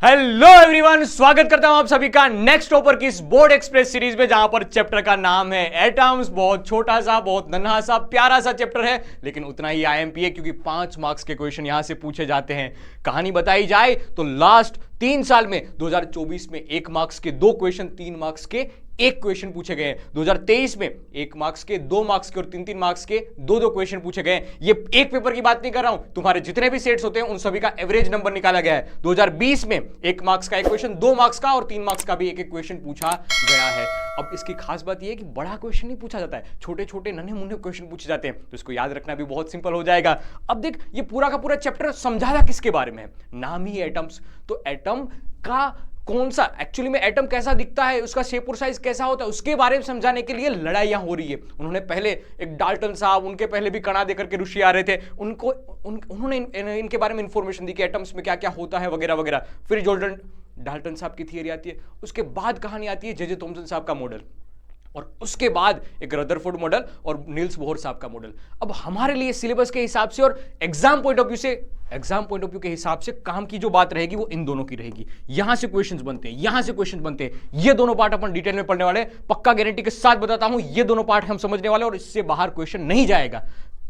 Hello everyone, स्वागत करता हूं आप सभी का नेक्स्ट टॉपर की इस बोर्ड एक्सप्रेस सीरीज में, जहां पर चैप्टर का नाम है एटम्स। बहुत छोटा सा, बहुत नन्हा सा, प्यारा सा चैप्टर है, लेकिन उतना ही आईएमपी है क्योंकि 5 मार्क्स के क्वेश्चन यहां से पूछे जाते हैं। कहानी बताई जाए तो लास्ट 3 साल में 2024 में 1 मार्क्स के 2 क्वेश्चन, 3 मार्क्स के 1 क्वेश्चन पूछे गए हैं। 2023 में 1 मार्क्स के 2 मार्क्स के और 3-3 मार्क्स के 2-2 क्वेश्चन पूछे गए हैं। ये एक पेपर की बात नहीं कर रहा हूं, तुम्हारे जितने भी सेट्स होते हैं उन सभी का एवरेज नंबर निकाला गया है। 2020 में 1 मार्क्स का 1 क्वेश्चन, 2 मार्क्स का और 3 मार्क्स का भी 1-1 क्वेश्चन पूछा गया है। अब इसकी खास बात यह है कि बड़ा क्वेश्चन नहीं पूछा जाता है, छोटे छोटे नन्हे मुन्ने क्वेश्चन पूछे जाते हैं, तो इसको याद रखना भी बहुत सिंपल हो जाएगा। अब देख, ये पूरा का पूरा चैप्टर समझाया किसके बारे में है? नाम ही एटम्स, तो एटम का कौन सा एक्चुअली में एटम कैसा दिखता है, उसका शेप और साइज कैसा होता है, उसके बारे में समझाने के लिए लड़ाइयां हो रही है। उन्होंने पहले एक डाल्टन साहब, उनके पहले भी कणा देकर के ऋषि आ रहे थे, उन्होंने इनके बारे में इंफॉर्मेशन दी कि एटम्स में क्या क्या होता है वगैरह वगैरह। फिर जॉर्डन डाल्टन साहब की थियरी आती है, उसके बाद कहानी आती है जे थॉमसन साहब का मॉडल, और उसके बाद एक रदरफोर्ड मॉडल और नील्स बोहर साहब का मॉडल। अब हमारे लिए सिलेबस के हिसाब से और एग्जाम पॉइंट ऑफ व्यू के हिसाब से काम की जो बात रहेगी वो इन दोनों की रहेगी। यहां से क्वेश्चंस बनते हैं, यहां से क्वेश्चन बनते हैं। ये दोनों पार्ट अपन डिटेल में पढ़ने वाले हैं, पक्का गारंटी के साथ बताता हूं। ये दोनों पार्ट हम समझने वाले और इससे बाहर क्वेश्चन नहीं जाएगा।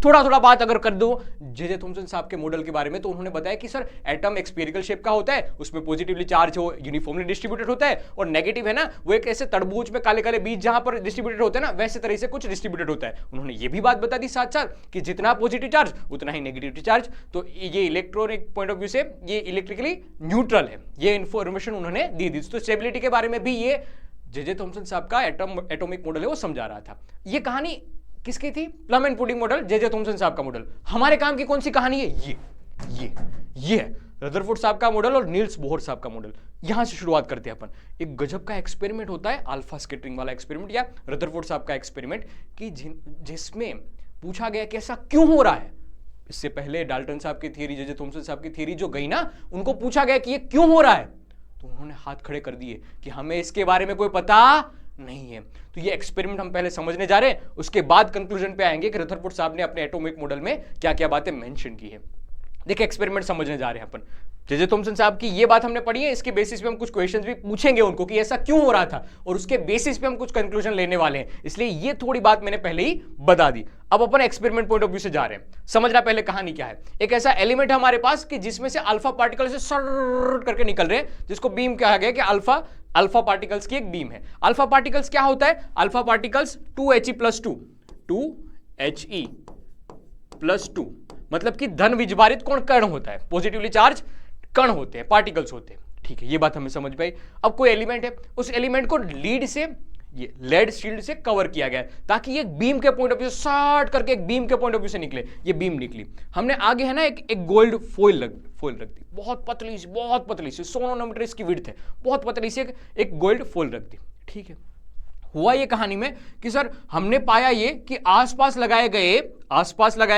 थोड़ा थोड़ा बात अगर कर दो जे थॉमसन साहब के मॉडल के बारे में, तो उन्होंने बताया कि सर एटम एक स्फेरिकल शेप का होता है, उसमें पॉजिटिवली चार्ज हो यूनिफॉर्मली डिस्ट्रीब्यूटेड होता है, और नेगेटिव है ना, वो एक ऐसे तरबूज में काले काले बीज जहां पर डिस्ट्रीब्यूटेड होते हैं ना, वैसे तरह से कुछ डिस्ट्रीब्यूटेड होता है। उन्होंने ये भी बात बता दी साथ साथ कि जितना पॉजिटिव चार्ज उतना ही नेगेटिव चार्ज, तो ये इलेक्ट्रॉनिक पॉइंट ऑफ व्यू से ये इलेक्ट्रिकली न्यूट्रल है। ये इंफॉर्मेशन उन्होंने दी थी। तो स्टेबिलिटी के बारे में भी ये जे थॉमसन साहब का एटॉमिक मॉडल है वो समझा रहा था। ये कहानी किसकी थी? Plum and pudding model, J Thomson साहब का मॉडल। हमारे काम की कौन सी कहानी है? ये है रदरफोर्ड साहब का मॉडल और नील्स बोहर साहब का मॉडल। यहां से शुरुआत करते हैं अपन। एक गजब का एक्सपेरिमेंट होता है, अल्फा स्कैटरिंग वाला एक्सपेरिमेंट या रदरफोर्ड साहब का एक्सपेरिमेंट, कि जिसमें पूछा गया कि ऐसा क्यों हो रहा है। इससे पहले डाल्टन साहब की थियरी, जे थॉमसन साहब की थियरी जो गई ना, उनको पूछा गया कि ये क्यों हो रहा है, तो उन्होंने हाथ खड़े कर दिए कि हमें इसके बारे में कोई पता नहीं है। तो ये एक्सपेरिमेंट हम पहले समझने जा रहे हैं, उसके बाद कंक्लूजन पे आएंगे कि रदरफोर्ड साहब ने अपने एटॉमिक मॉडल में क्या क्या बातें मेंशन की है। देखिए, एक्सपेरिमेंट समझने जा रहे हैं अपन। जे थॉमसन साहब की ये बात हमने पढ़ी है, इसके बेसिस पे हम कुछ क्वेश्चंस भी पूछेंगे उनको कि ऐसा क्यों हो रहा था, और उसके बेसिस पे हम कुछ कंक्लूजन लेने वाले हैं। इसलिए ये थोड़ी बात मैंने पहले ही बता दी। अब अपन एक्सपेरिमेंट पॉइंट ऑफ व्यू से जा रहे हैं। समझना पहले कहानी क्या है। एक ऐसा एलिमेंट है हमारे पास कि जिसमें से अल्फा पार्टिकल से सर करके निकल रहे हैं, जिसको बीम कहा गया कि अल्फा पार्टिकल्स की एक बीम है। अल्फा पार्टिकल्स क्या होता है? अल्फा पार्टिकल्स 2He+2 मतलब कि धन विजभारित कण होता है, पॉजिटिवली चार्ज कण होते हैं, पार्टिकल्स होते हैं। ठीक है, ये बात हमें समझ पाई। अब कोई एलिमेंट है, उस एलिमेंट को लेड शील्ड से कवर किया गया है, ताकि ये बीम के पॉइंट ऑफ व्यू शॉर्ट करके एक बीम के पॉइंट ऑफ व्यू से निकले। ये बीम निकली, हमने आगे है ना एक गोल्ड फॉइल रख दी, बहुत पतली सी 100 नैनोमीटर इसकी विड्थ है, बहुत पतली सी एक गोल्ड फॉइल रख दी। ठीक है, हुआ ये कहानी में कि सर हमने पाया ये कि आसपास लगाए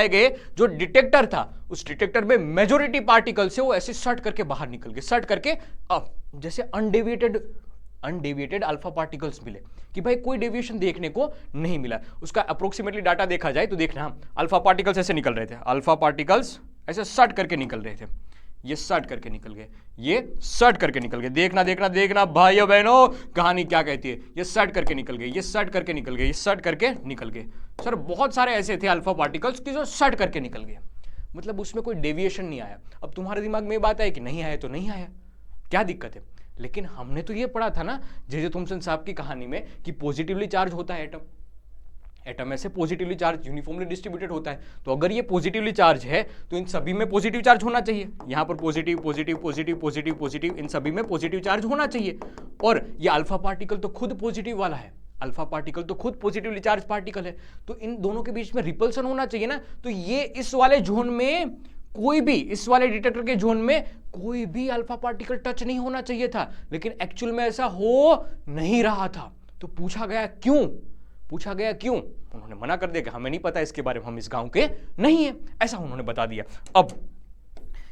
गए जो डिटेक्टर था, उस डिटेक्टर में मेजॉरिटी पार्टिकल से वो ऐसे सट करके बाहर निकल गए, सट करके अब जैसे अनडेविएटेड अल्फा पार्टिकल्स मिले, कि भाई कोई डेविएशन देखने को नहीं मिला। उसका अप्रोक्सीमेटली डाटा देखा जाए तो देखना, अल्फा पार्टिकल्स ऐसे निकल रहे थे, अल्फा पार्टिकल्स ऐसे सट करके निकल रहे थे, ये सट करके निकल गए, ये सट करके निकल गए। देखना भाइयों बहनों, कहानी क्या कहती है। ये सट करके निकल गए, ये सट करके निकल गए, ये सट करके निकल गए। सर बहुत सारे ऐसे थे अल्फा पार्टिकल्स कि जो सट करके निकल गए, मतलब उसमें कोई डेविएशन नहीं आया। अब तुम्हारे दिमाग में बात है कि नहीं आया तो नहीं आया, क्या दिक्कत है? लेकिन हमने तो ये पढ़ा था ना जे थॉमसन साहब की कहानी में कि पॉजिटिवली चार्ज होता है एटम ऐसे पॉजिटिवली चार्ज यूनिफॉर्मली डिस्ट्रीब्यूटेड होता है। तो अगर ये पॉजिटिवली चार्ज है तो इन सभी में पॉजिटिव चार्ज होना चाहिए। यहां पर पॉजिटिव, इन सभी में पॉजिटिव चार्ज होना चाहिए। और ये अल्फा पार्टिकल तो खुद पॉजिटिव वाला है, अल्फा पार्टिकल तो खुद पॉजिटिवली चार्ज पार्टिकल है, तो इन दोनों के बीच में रिपल्सन होना चाहिए ना। तो ये इस वाले जोन में कोई भी, इस वाले डिटेक्टर के जोन में कोई भी अल्फा पार्टिकल टच नहीं होना चाहिए था, लेकिन एक्चुअल में ऐसा हो नहीं रहा था। तो पूछा गया क्यों? उन्होंने मना कर दिया कि हमें नहीं पता इसके बारे में, हम इस गांव के नहीं है, ऐसा उन्होंने बता दिया। अब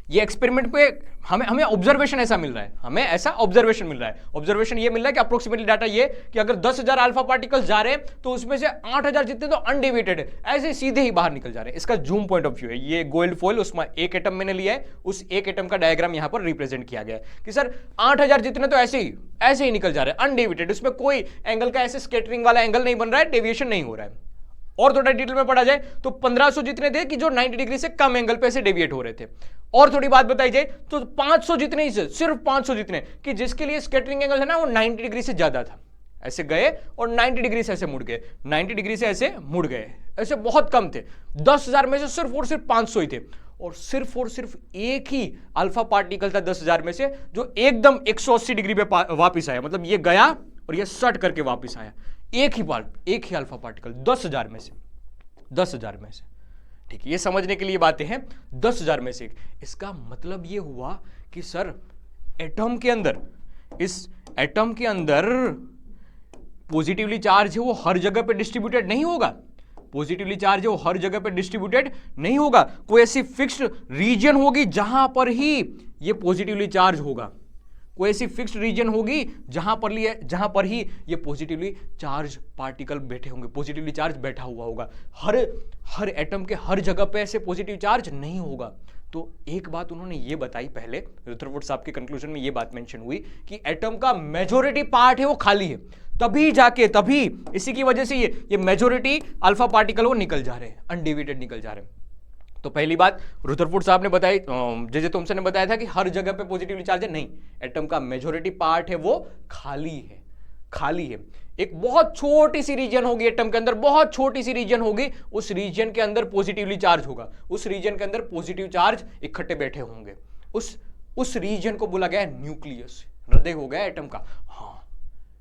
ये एक्सपेरिमेंट पे हमें ऑब्जर्वेशन ऐसा मिल रहा है, हमें ऐसा ऑब्जर्वेशन मिल रहा है। ऑब्जर्वेशन ये मिल रहा है कि अप्रोक्सीमेटली डाटा ये कि अगर 10,000 अल्फा पार्टिकल्स जा रहे हैं तो उसमें से 8,000 जितने तो अनडेविएटेड है, ऐसे सीधे ही बाहर निकल जा रहे हैं। इसका जूम पॉइंट ऑफ व्यू है। ये गोल्ड फॉइल, उसमें एक एटम मैंने लिया है, उस एक एटम का डायग्राम यहां पर रिप्रेजेंट किया गया है कि सर 8,000 जितने तो ऐसे ही निकल जा रहे हैं अनडेविएटेड, उसमें कोई एंगल का ऐसे स्कैटरिंग वाला एंगल नहीं बन रहा है, डेविएशन नहीं हो रहा है। और थोड़ा डिटेल में पढ़ा जाए तो 1500 जितने थे कि जो 90 डिग्री से कम एंगल पे ऐसे डेविएट हो रहे थे। और थोड़ी बात बताई जाए तो 500 जितने ही से, सिर्फ 500 जितने कि जिसके लिए स्कैटरिंग एंगल है ना वो 90 डिग्री से ज्यादा था, ऐसे गए और 90 डिग्री से ऐसे मुड़ गए, 90 डिग्री से ऐसे मुड़ गए, ऐसे बहुत कम थे। 10,000 में से सिर्फ और सिर्फ 500 ही थे। और सिर्फ एक ही अल्फा पार्टिकल था 10,000 में से जो एकदम 180 डिग्री पे वापिस आया, मतलब ये गया और ये सट करके वापिस आया। एक ही अल्फा पार्टिकल 10,000 में से, 10,000 में से। ठीक है, ये समझने के लिए बातें हैं 10,000 में से। इसका मतलब ये हुआ कि सर एटम के अंदर, इस एटम के अंदर पॉजिटिवली चार्ज है वो हर जगह पे डिस्ट्रीब्यूटेड नहीं होगा। पॉजिटिवली चार्ज है वो हर जगह पे डिस्ट्रीब्यूटेड नहीं होगा। कोई ऐसी फिक्स्ड रीजन होगी जहां पर ही ये पॉजिटिवली चार्ज होगा, कोई ऐसी फिक्स्ड रीजन होगी जहां पर ही ये पॉजिटिवली चार्ज पार्टिकल बैठे होंगे, पॉजिटिवली चार्ज बैठा हुआ होगा। हर एटम के हर जगह पे ऐसे पॉजिटिव चार्ज नहीं होगा। तो एक बात उन्होंने ये बताई पहले, रुदरफोर्ड साहब के कंक्लूजन में ये बात मेंशन हुई कि एटम का मेजॉरिटी पार्ट है वो खाली है, तभी इसी की वजह से ये मेजॉरिटी अल्फा पार्टिकल वो निकल जा रहे हैं, अनडिविडेड निकल जा रहे हैं। तो पहली बात रुदरफोर्ड साहब ने बताई, जे थॉमसन ने बताया था कि हर जगह पे पॉजिटिवली चार्ज है, नहीं, एटम का मेजॉरिटी पार्ट है वो खाली है। एक बहुत छोटी सी रीजन होगी एटम के अंदर, बहुत छोटी सी रीजन होगी, उस रीजन के अंदर पॉजिटिवली चार्ज होगा, उस रीजन के अंदर पॉजिटिव चार्ज इकट्ठे बैठे होंगे। उस रीजन को बोला गया है न्यूक्लियस, हृदय हो गया एटम का। हाँ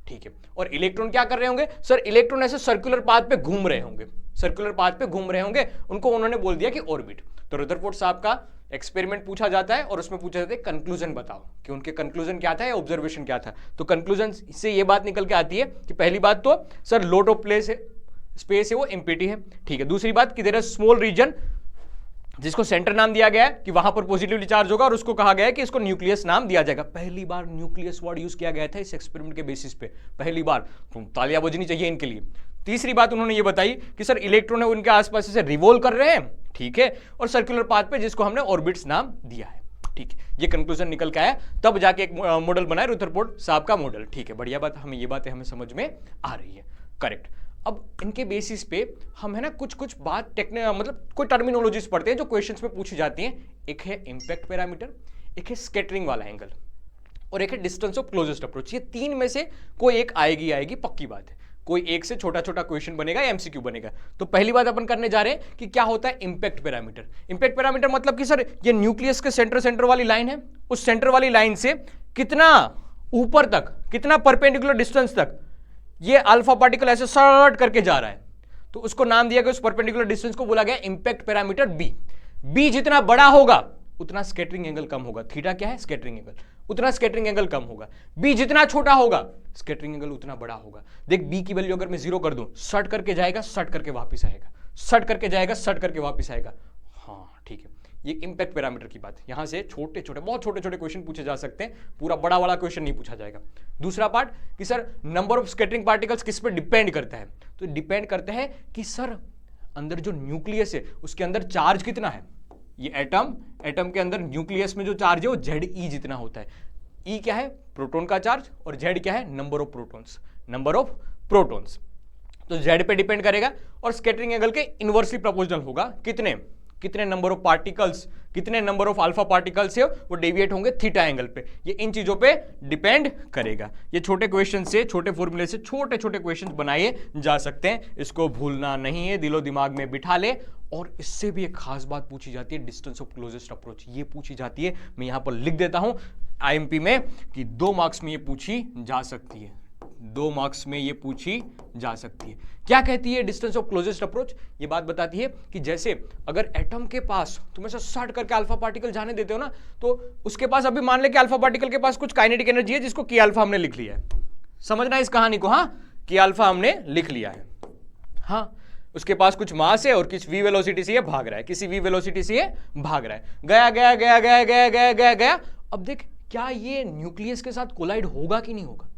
ठीक है। और इलेक्ट्रॉन क्या कर रहे होंगे सर? इलेक्ट्रॉन ऐसे सर्कुलर पाथ पे घूम रहे होंगे, उनको उन्होंने बोल दिया कि ऑर्बिट। तो रुदरफोर्ड साहब का एक्सपेरिमेंट पूछा जाता है और उसमें पूछा जाता है कंक्लूजन बताओ कि उनके कंक्लूजन क्या था या ऑब्जर्वेशन क्या था। तो कंक्लूजन से ये बात निकल के आती है कि पहली बात तो सर लोट ऑफ स्पेस है वो एम्प्टी है, ठीक है। दूसरी बात कि देयर इज स्मॉल रीजन जिसको सेंटर नाम दिया गया है कि वहां पर पॉजिटिवली चार्ज होगा और उसको कहा गया है कि इसको न्यूक्लियस नाम दिया जाएगा। पहली बार न्यूक्लियस वर्ड यूज किया गया था इस एक्सपेरिमेंट के बेसिस पे, पहली बार। तो तालियां बजनी चाहिए इनके लिए। तीसरी बात उन्होंने ये बताई कि सर इलेक्ट्रॉन है उनके आसपास से रिवॉल्व कर रहे हैं, ठीक है, और सर्कुलर पाथ पे जिसको हमने ऑर्बिट्स नाम दिया है, ठीक है। ये कंक्लूजन निकल के आया, तब जाके एक मॉडल बनाया रुदरफोर्ड साहब का मॉडल, ठीक है। बढ़िया बात, हमें ये बातें हमें समझ में आ रही है, करेक्ट। अब इनके बेसिस पे हम है ना कुछ बात मतलब कोई टर्मिनोलॉजीज पढ़ते हैं जो क्वेश्चंस में पूछी जाती हैं। एक है इम्पैक्ट पैरामीटर, एक है स्कैटरिंग वाला एंगल और एक है डिस्टेंस ऑफ क्लोजेस्ट अप्रोच। ये तीन में से कोई एक आएगी, पक्की बात है। कोई एक से छोटा क्वेश्चन बनेगा या एमसीक्यू बनेगा। तो पहली बात अपन करने जा रहे हैं कि क्या होता है इम्पैक्ट पैरामीटर। इम्पैक्ट पैरामीटर मतलब कि सर ये न्यूक्लियस के सेंटर वाली लाइन है, उस सेंटर वाली लाइन से कितना ऊपर तक, कितना परपेंडिकुलर डिस्टेंस तक ये अल्फा पार्टिकल ऐसे सर्ट करके जा रहा है, तो उसको नाम दिया गया, उस परपेंडिकुलर डिस्टेंस को बोला गया इम्पैक्ट पैरामीटर बी जितना बड़ा होगा उतना स्कैटरिंग एंगल कम होगा। थीटा क्या है? स्कैटरिंग एंगल, उतना स्कैटरिंग एंगल कम होगा। बी जितना छोटा होगा स्कैटरिंग एंगल उतना बड़ा होगा। देख बी की वैल्यू अगर मैं 0 कर दूं, सट करके जाएगा, सट करके वापस आएगा, सट करके जाएगा, सट करके वापस आएगा। हाँ ठीक है, ये इम्पैक्ट पैरामीटर की बात है। यहां से बहुत छोटे छोटे क्वेश्चन पूछे जा सकते हैं, पूरा बड़ा क्वेश्चन नहीं पूछा जाएगा। दूसरा पार्ट कि sir number of scattering particles किस पे डिपेंड करता है? तो डिपेंड करता है कि सर अंदर जो न्यूक्लियस है उसके अंदर चार्ज कितना है। ये एटम के अंदर न्यूक्लियस में जो चार्ज है वो ZE जितना होता है। E क्या है? प्रोटॉन का चार्ज, और Z क्या है? Number of protons. तो Z पे डिपेंड करेगा और स्कैटरिंग एंगल के इनवर्सली प्रोपोर्शनल होगा। कितने नंबर ऑफ पार्टिकल्स, कितने नंबर ऑफ अल्फा पार्टिकल्स है वो डेविएट होंगे थीटा एंगल पे। ये इन चीजों पे डिपेंड करेगा। ये छोटे क्वेश्चन से, छोटे फॉर्मूले से छोटे क्वेश्चन बनाए जा सकते हैं, इसको भूलना नहीं है, दिलो दिमाग में बिठा ले। और इससे भी एक खास बात पूछी जाती है, डिस्टेंस ऑफ क्लोजेस्ट अप्रोच, ये पूछी जाती है। मैं यहां पर लिख देता हूं IMP में कि 2 मार्क्स में ये पूछी जा सकती है, 2 मार्क्स में ये पूछी जा सकती है। क्या कहती है डिस्टेंस ऑफ क्लोजेस्ट अप्रोच? ये बात बताती है कि जैसे अगर एटम के पास तुम ऐसा सट करके अल्फा पार्टिकल जाने देते हो ना, तो उसके पास अभी मान ले कि अल्फा पार्टिकल के पास कुछ काइनेटिक एनर्जी है जिसको की अल्फा हमने लिख लिया है। समझना इस कहानी को, हाँ, की अल्फा हमने लिख लिया है। हाँ उसके पास कुछ मास है और किस v वेलोसिटी से ये भाग रहा है, किसी v वेलोसिटी से ये भाग रहा है, गया गया गया गया गया गया गया गया। अब देख क्या ये न्यूक्लियस के साथ कोलाइड होगा कि नहीं होगा,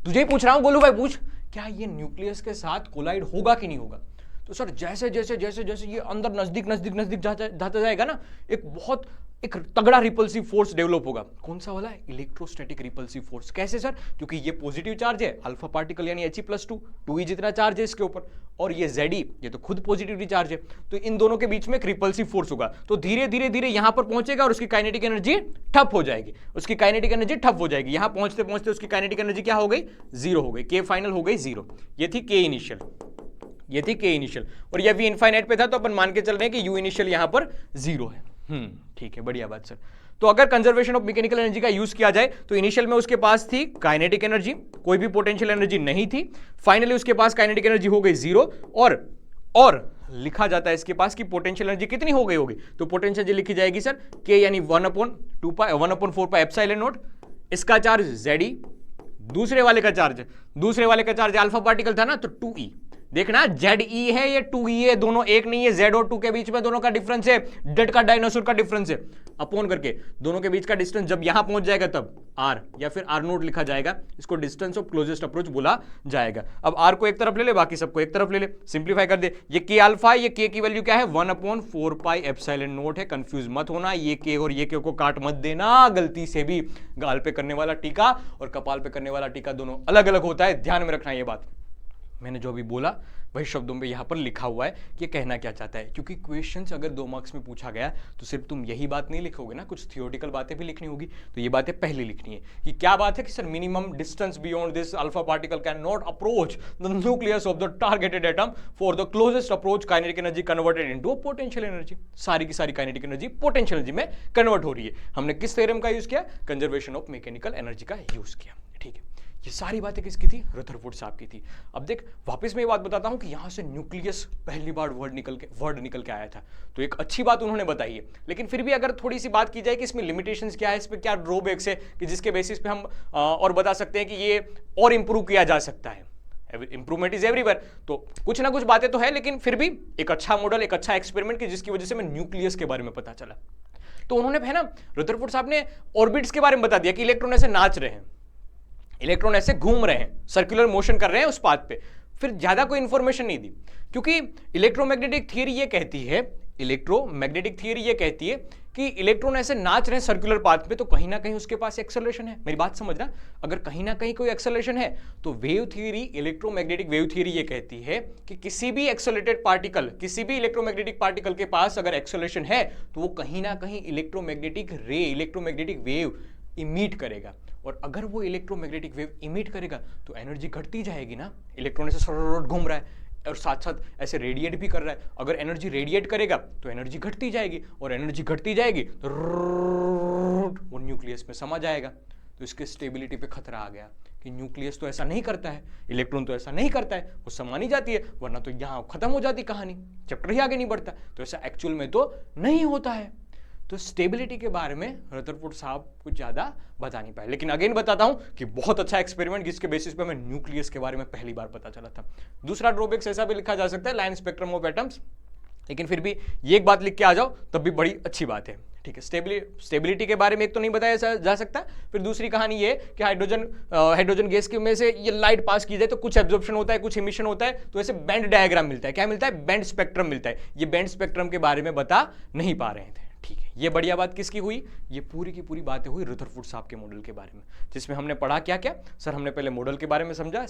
तुझे ही पूछ रहा हूं गोलू भाई, पूछ क्या ये न्यूक्लियस के साथ कोलाइड होगा कि नहीं होगा। तो सर जैसे जैसे जैसे जैसे ये अंदर नजदीक नजदीक नजदीक जाता जाएगा ना, एक तगड़ा रिपल्सिव फोर्स डेवलप होगा। कौन सा वाला है, इलेक्ट्रोस्टैटिक रिपल्सिव फोर्स। कैसे सर, क्योंकि ये पॉजिटिव चार्ज है अल्फा पार्टिकल यानी He+2, 2e जितना चार्ज है इसके ऊपर, और ये Ze ये तो खुद पॉजिटिवली चार्ज है, तो इन दोनों के बीच में एक रिपल्सिव फोर्स होगा। तो धीरे धीरे धीरे यहां पर पहुंचेगा और उसकी काइनेटिक एनर्जी ठप हो जाएगी, उसकी काइनेटिक एनर्जी ठप हो जाएगी। यहां पहुंचते पहुंचते उसकी काइनेटिक एनर्जी क्या हो गई, 0 हो गई, K फाइनल हो गई 0। ये थी K इनिशियल, ये थी K इनिशियल, और ये V इनफाइनाइट पे था, तो अपन मान के चल रहे हैं कि U इनिशियल यहां पर 0 है। ठीक है, बढ़िया बात सर। तो अगर कंजर्वेशन ऑफ मैकेनिकल एनर्जी का यूज किया जाए तो इनिशियल में उसके पास थी काइनेटिक एनर्जी, कोई भी पोटेंशियल एनर्जी नहीं थी, फाइनली उसके पास काइनेटिक एनर्जी हो गई 0, और लिखा जाता है इसके पास कि पोटेंशियल एनर्जी कितनी हो गई होगी, तो पोटेंशियल एनर्जी लिखी जाएगी सर K यानी 1/4 एप्सिलॉन नॉट, इसका चार्ज Ze, दूसरे वाले का चार्ज अल्फा पार्टिकल था ना, तो 2e। देखना Ze है ये 2e है, दोनों एक नहीं है, Z और 2 के बीच में दोनों का डिफरेंस है, डेट का डायनासोर का डिफरेंस है, अपॉन करके दोनों के बीच का डिस्टेंस जब यहां पहुंच जाएगा तब R या फिर R0 लिखा जाएगा, इसको डिस्टेंस ऑफ क्लोजेस्ट अप्रोच बोला जाएगा। अब R को एक तरफ ले ले, बाकी सबको एक तरफ ले ले, सिंप्लीफाई कर दे। ये K अल्फा, ये K की वैल्यू क्या है, 1/4 एप्सिलॉन नॉट है, कंफ्यूज मत होना, ये K और ये K को काट मत देना गलती से भी। गाल पे करने वाला टीका और कपाल पे करने वाला टीका दोनों अलग अलग होता है, ध्यान में रखना ये बात। मैंने जो भी बोला वही शब्दों में यहां पर लिखा हुआ है कि ये कहना क्या चाहता है, क्योंकि क्वेश्चंस अगर 2 मार्क्स में पूछा गया तो सिर्फ तुम यही बात नहीं लिखोगे ना, कुछ थियोरेटिकल बातें भी लिखनी होगी। तो ये बातें पहले लिखनी है कि क्या बात है कि sir minimum distance beyond this alpha particle can not approach the nucleus of the targeted atom for the closest approach, kinetic energy converted into potential energy. सारी की सारी काइनेटिक एनर्जी पोटेंशियल एनर्जी में कन्वर्ट हो रही है। हमने किस theorem का यूज किया, कंजर्वेशन ऑफ मैकेनिकल एनर्जी का यूज किया। ठीक है, ये सारी बातें किसकी थी, रदरफोर्ड साहब की थी। अब देख वापस मैं ये बात बताता हूं कि यहां से न्यूक्लियस पहली बार वर्ड निकल के आया था, तो एक अच्छी बात उन्होंने बताई है। लेकिन फिर भी अगर थोड़ी सी बात की जाए कि इसमें लिमिटेशंस क्या है, इस पे क्या ड्रॉबैक्स है कि जिसके बेसिस पे हम और बता सकते हैं कि ये और इंप्रूव किया जा सकता है। इंप्रूवमेंट इज एवरीवेयर, तो कुछ ना कुछ बातें तो है, लेकिन फिर भी एक अच्छा मॉडल, एक अच्छा एक्सपेरिमेंट की जिसकी वजह से मैं न्यूक्लियस के बारे में पता चला। तो उन्होंने है ना, रदरफोर्ड साहब ने ऑर्बिट्स के बारे में बता दिया कि इलेक्ट्रॉन ऐसे नाच रहे हैं, इलेक्ट्रॉन ऐसे घूम रहे हैं, सर्कुलर मोशन कर रहे हैं उस पाथ पे। फिर ज्यादा कोई इंफॉर्मेशन नहीं दी, क्योंकि इलेक्ट्रोमैग्नेटिक थियरी ये कहती है कि इलेक्ट्रॉन ऐसे नाच रहे हैं सर्कुलर पाथ पे, तो कहीं ना कहीं उसके पास एक्सेलरेशन है। मेरी बात समझना, अगर कहीं ना कहीं कोई एक्सेलरेशन है तो wave theory, electromagnetic wave theory ये कहती है कि किसी भी एक्सेलरेटेड पार्टिकल, किसी भी इलेक्ट्रोमैग्नेटिक पार्टिकल के पास अगर एक्सेलरेशन है तो वो कहीं ना कहीं इलेक्ट्रोमैग्नेटिक रे, इलेक्ट्रोमैग्नेटिक वेव इमिट करेगा। और अगर वो इलेक्ट्रोमैग्नेटिक वेव इमिट करेगा तो एनर्जी घटती जाएगी ना, इलेक्ट्रॉन ऐसे सरर घूम रहा है और साथ साथ ऐसे रेडिएट भी कर रहा है, अगर एनर्जी रेडिएट करेगा तो एनर्जी घटती जाएगी, और एनर्जी घटती जाएगी तो वो न्यूक्लियस में समा जाएगा। तो इसके स्टेबिलिटी पे खतरा आ गया कि न्यूक्लियस तो ऐसा नहीं करता है, इलेक्ट्रॉन तो ऐसा नहीं करता है, वो समा नहीं जाती है, वरना तो यहां खत्म हो जाती कहानी, चैप्टर ही आगे नहीं बढ़ता। तो ऐसा एक्चुअल में तो नहीं होता है। तो स्टेबिलिटी के बारे में रदरफोर्ड साहब कुछ ज्यादा बता नहीं पाए, लेकिन अगेन बताता हूं कि बहुत अच्छा एक्सपेरिमेंट जिसके बेसिस पे हमें न्यूक्लियस के बारे में पहली बार पता चला था। दूसरा ड्रॉबैक्स ऐसा भी लिखा जा सकता है, लाइन स्पेक्ट्रम ऑफ एटम्स, लेकिन फिर भी ये एक बात लिख के आ जाओ तब भी बड़ी अच्छी बात है। ठीक है, स्टेबिलिटी के बारे में एक तो नहीं बताया जा सकता। फिर दूसरी कहानी ये कि हाइड्रोजन गैस के में से ये लाइट पास की जाए तो कुछ एब्जॉर्प्शन होता है, कुछ इमिशन होता है, तो ऐसे बैंड डायग्राम मिलता है। क्या मिलता है, बैंड स्पेक्ट्रम मिलता है। ये बैंड स्पेक्ट्रम के बारे में बता नहीं पा रहे थे। ठीक है, ये बढ़िया बात किसकी हुई, ये पूरी की पूरी बातें हुई रदरफोर्ड साहब के मॉडल के बारे में, जिसमें हमने पढ़ा क्या क्या सर, हमने पहले मॉडल के बारे में समझा,